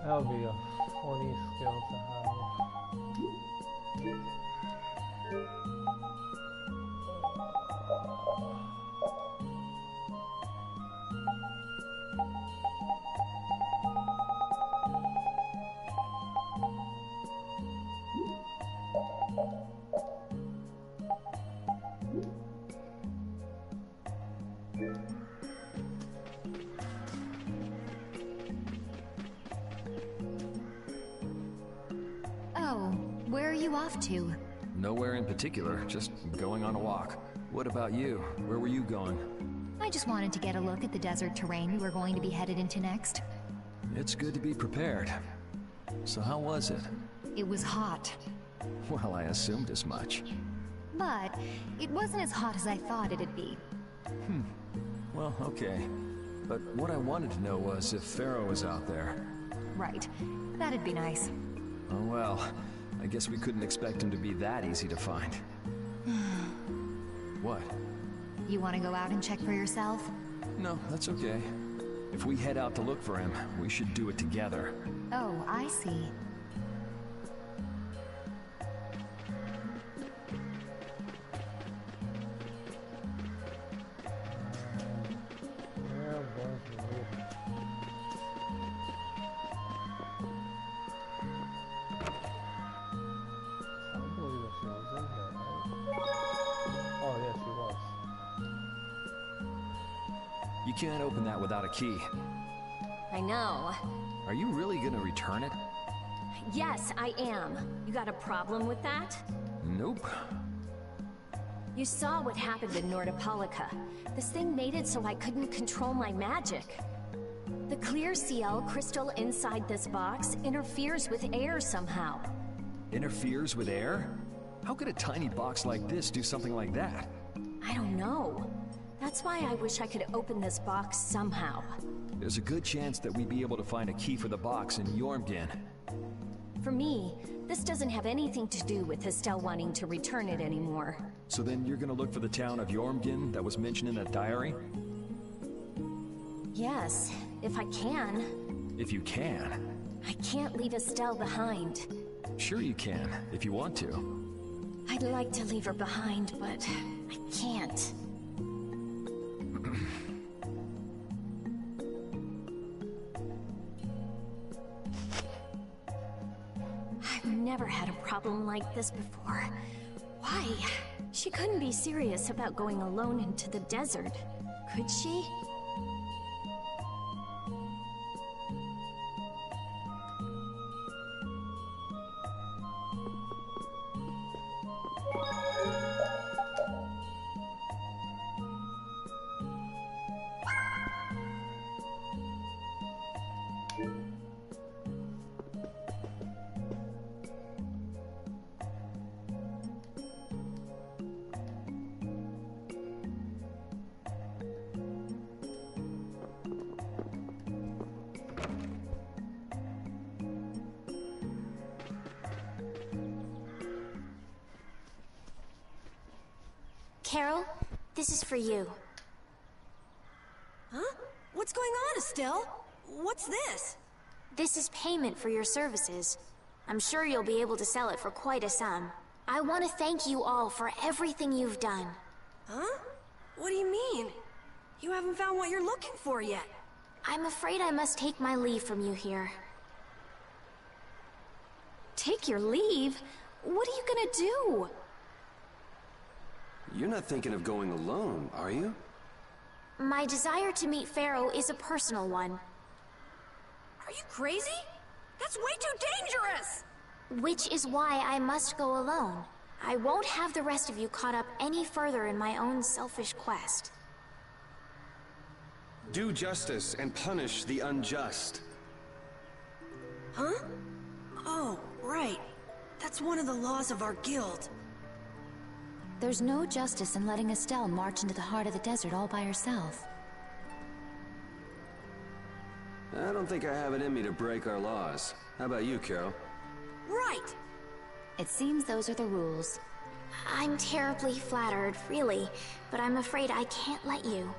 That would be a funny skill to have. Where are you off to? Nowhere in particular, just going on a walk. What about you? Where were you going? I just wanted to get a look at the desert terrain we were going to be headed into next. It's good to be prepared. So how was it? It was hot. Well, I assumed as much. But it wasn't as hot as I thought it'd be. Well, okay. But what I wanted to know was if Pharaoh was out there. Right. That'd be nice. Oh well, I guess we couldn't expect him to be that easy to find. What? You want to go out and check for yourself? No, that's okay. If we head out to look for him, we should do it together. Oh, I see. You can't open that without a key. I know. Are you really gonna return it? Yes, I am. You got a problem with that? Nope. You saw what happened in Nordopolica. This thing made it so I couldn't control my magic. The clear CL crystal inside this box interferes with air somehow. Interferes with air? How could a tiny box like this do something like that? I don't know. That's why I wish I could open this box somehow. There's a good chance that we'd be able to find a key for the box in Jormungand. For me, this doesn't have anything to do with Estelle wanting to return it anymore. So then you're gonna look for the town of Jormungand that was mentioned in that diary? Yes, if I can. If you can. I can't leave Estelle behind. Sure you can, if you want to. I'd like to leave her behind, but I can't. I've never had a problem like this before. Why? She couldn't be serious about going alone into the desert, could she? Carol, this is for you. Huh? What's going on, Estelle? What's this? This is payment for your services. I'm sure you'll be able to sell it for quite a sum. I want to thank you all for everything you've done. Huh? What do you mean? You haven't found what you're looking for yet. I'm afraid I must take my leave from you here. Take your leave? What are you gonna do? You're not thinking of going alone, are you? My desire to meet Pharaoh is a personal one. Are you crazy? That's way too dangerous! Which is why I must go alone. I won't have the rest of you caught up any further in my own selfish quest. Do justice and punish the unjust. Huh? Oh, right. That's one of the laws of our guild. There's no justice in letting Estelle march into the heart of the desert all by herself. I don't think I have it in me to break our laws. How about you, Carol? Right! It seems those are the rules. I'm terribly flattered, really, but I'm afraid I can't let you.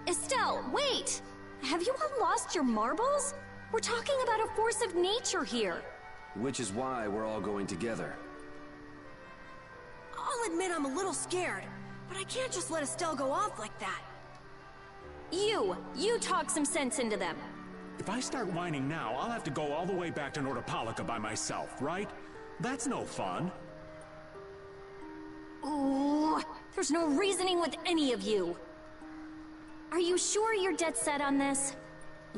Estelle, wait! Have you all lost your marbles? We're talking about a force of nature here. Which is why we're all going together. I'll admit I'm a little scared, but I can't just let Estelle go off like that. You talk some sense into them. If I start whining now, I'll have to go all the way back to Nordopolica by myself, right? That's no fun. Ooh, there's no reasoning with any of you. Are you sure you're dead set on this?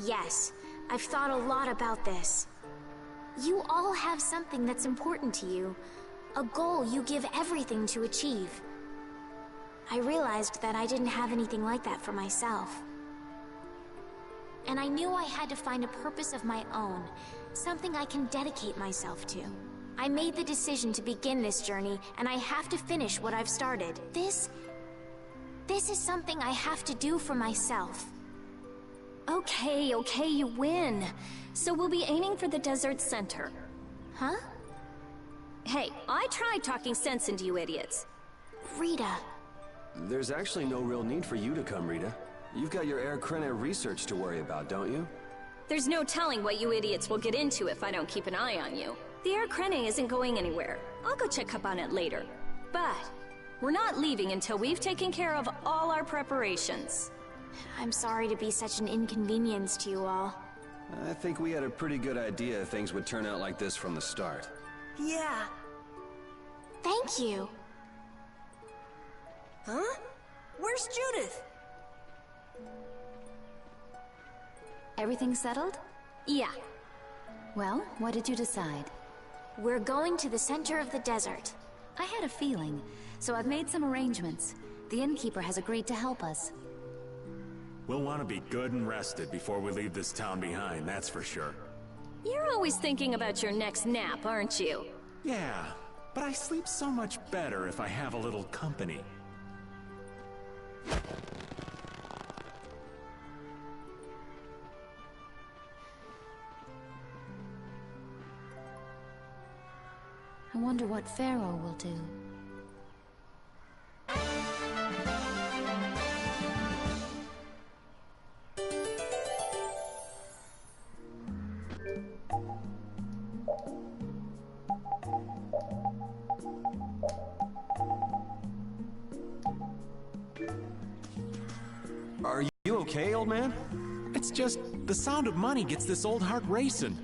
Yes, I've thought a lot about this. You all have something that's important to you. A goal you give everything to achieve. I realized that I didn't have anything like that for myself. And I knew I had to find a purpose of my own, something I can dedicate myself to. I made the decision to begin this journey, and I have to finish what I've started. This is something I have to do for myself. Okay, you win. So we'll be aiming for the desert center. Huh? Hey, I tried talking sense into you idiots. Rita. There's actually no real need for you to come, Rita. You've got your Air Krena research to worry about, don't you? There's no telling what you idiots will get into if I don't keep an eye on you. The Air Krena isn't going anywhere. I'll go check up on it later. But we're not leaving until we've taken care of all our preparations. I'm sorry to be such an inconvenience to you all. I think we had a pretty good idea things would turn out like this from the start. Yeah. Thank you. Huh? Where's Judith? Everything settled? Yeah. Well, what did you decide? We're going to the center of the desert. I had a feeling, so I've made some arrangements. The innkeeper has agreed to help us. We'll want to be good and rested before we leave this town behind, that's for sure. You're always thinking about your next nap, aren't you? Yeah, but I sleep so much better if I have a little company. I wonder what Pharaoh will do. Are you okay, old man? It's just, the sound of money gets this old heart racing.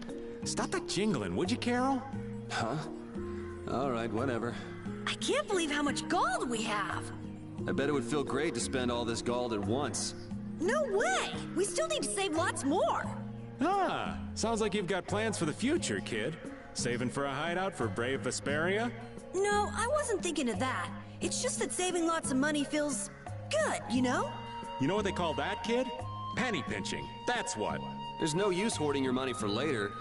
Stop that jingling, would you, Carol? Huh? Alright, whatever. I can't believe how much gold we have! I bet it would feel great to spend all this gold at once. No way! We still need to save lots more! Ah, sounds like you've got plans for the future, kid. Saving for a hideout for brave Vesperia? No, I wasn't thinking of that. It's just that saving lots of money feels good, you know? You know what they call that, kid? Penny pinching, that's what. There's no use hoarding your money for later.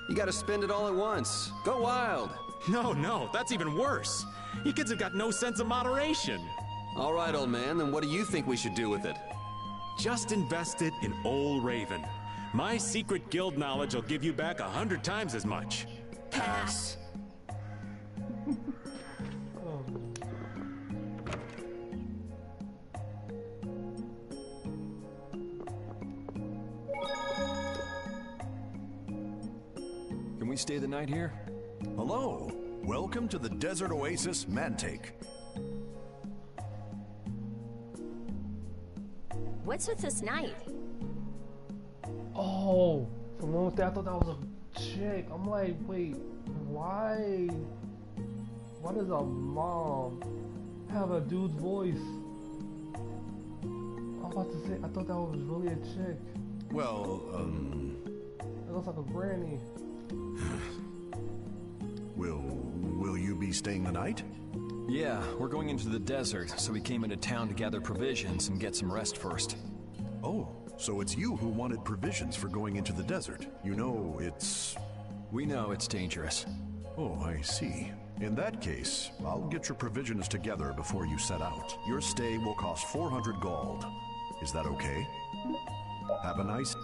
You gotta spend it all at once. Go wild! No, that's even worse. You kids have got no sense of moderation. All right, old man, then what do you think we should do with it? Just invest it in Old Raven. My secret guild knowledge will give you back 100 times as much. Pass. Can we stay the night here? Hello. Welcome to the Desert Oasis Mantake. What's with this night? Oh, for a moment there I thought that was a chick. I'm like, wait, why does a mom have a dude's voice? I'm about to say, I thought that was really a chick. Well, It looks like a granny. Will you be staying the night? Yeah, we're going into the desert, so we came into town to gather provisions and get some rest first. Oh, so it's you who wanted provisions for going into the desert. You know, it's... We know it's dangerous. Oh, I see. In that case, I'll get your provisions together before you set out. Your stay will cost 400 gold. Is that okay? Have a nice...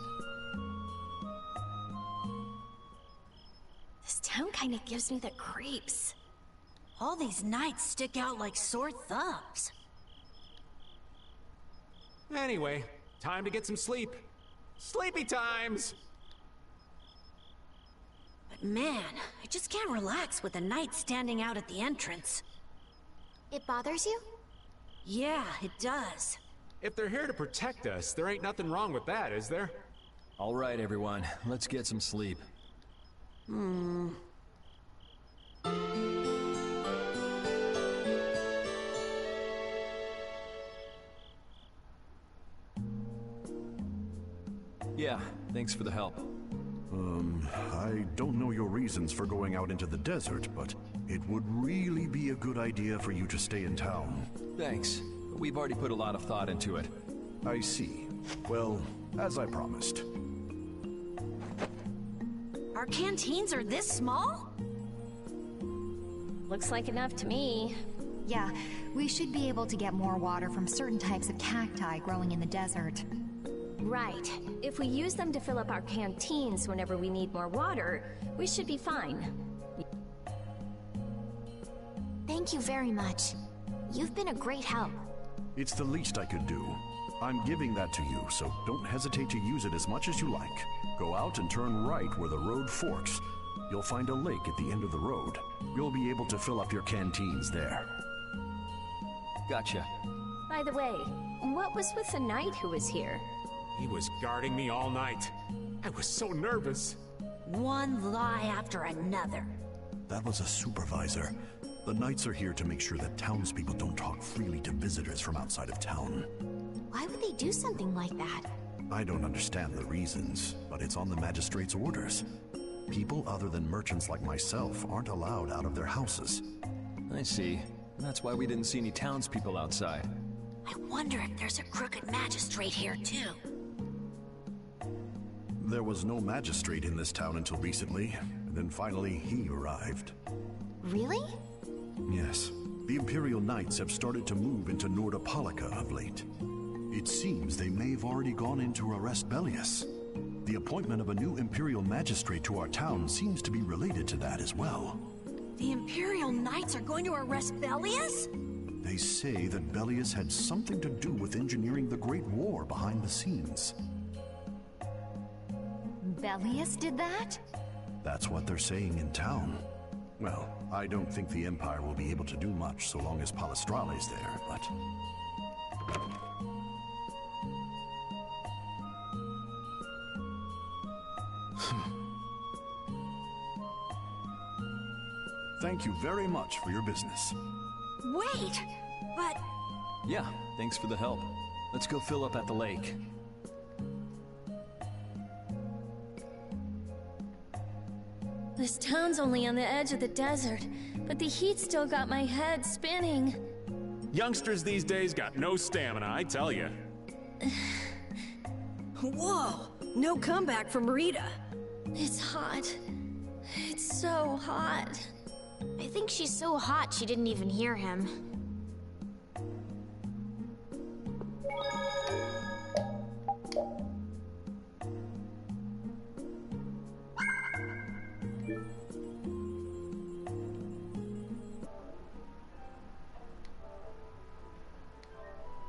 This town kind of gives me the creeps. All these nights stick out like sore thumbs. Anyway, time to get some sleep. Sleepy times! But man, I just can't relax with the night standing out at the entrance. It bothers you? Yeah, it does. If they're here to protect us, there ain't nothing wrong with that, is there? All right, everyone, let's get some sleep. Yeah, thanks for the help. I don't know your reasons for going out into the desert, but it would really be a good idea for you to stay in town. Thanks. We've already put a lot of thought into it. I see. Well, as I promised. Our canteens are this small? Looks like enough to me. Yeah, we should be able to get more water from certain types of cacti growing in the desert. Right. If we use them to fill up our canteens whenever we need more water, we should be fine. Thank you very much. You've been a great help. It's the least I could do. I'm giving that to you, so don't hesitate to use it as much as you like. Go out and turn right where the road forks. You'll find a lake at the end of the road. You'll be able to fill up your canteens there. Gotcha. By the way, what was with the knight who was here? He was guarding me all night. I was so nervous. One lie after another. That was a supervisor. The knights are here to make sure that townspeople don't talk freely to visitors from outside of town. Why would they do something like that? I don't understand the reasons, but it's on the magistrate's orders. People other than merchants like myself aren't allowed out of their houses. I see. That's why we didn't see any townspeople outside. I wonder if there's a crooked magistrate here, too. There was no magistrate in this town until recently, and then finally he arrived. Really? Yes. The Imperial Knights have started to move into Nordopolica of late. It seems they may have already gone in to arrest Bellius. The appointment of a new Imperial Magistrate to our town seems to be related to that as well. The Imperial Knights are going to arrest Bellius? They say that Bellius had something to do with engineering the Great War behind the scenes. Bellius did that? That's what they're saying in town. Well, I don't think the Empire will be able to do much so long as Palestrale's there, but... Thank you very much for your business. Wait, but... Yeah, thanks for the help. Let's go fill up at the lake. This town's only on the edge of the desert, but the heat still got my head spinning. Youngsters these days got no stamina, I tell you. Whoa, no comeback from Rita. It's hot. It's so hot. I think she's so hot she didn't even hear him.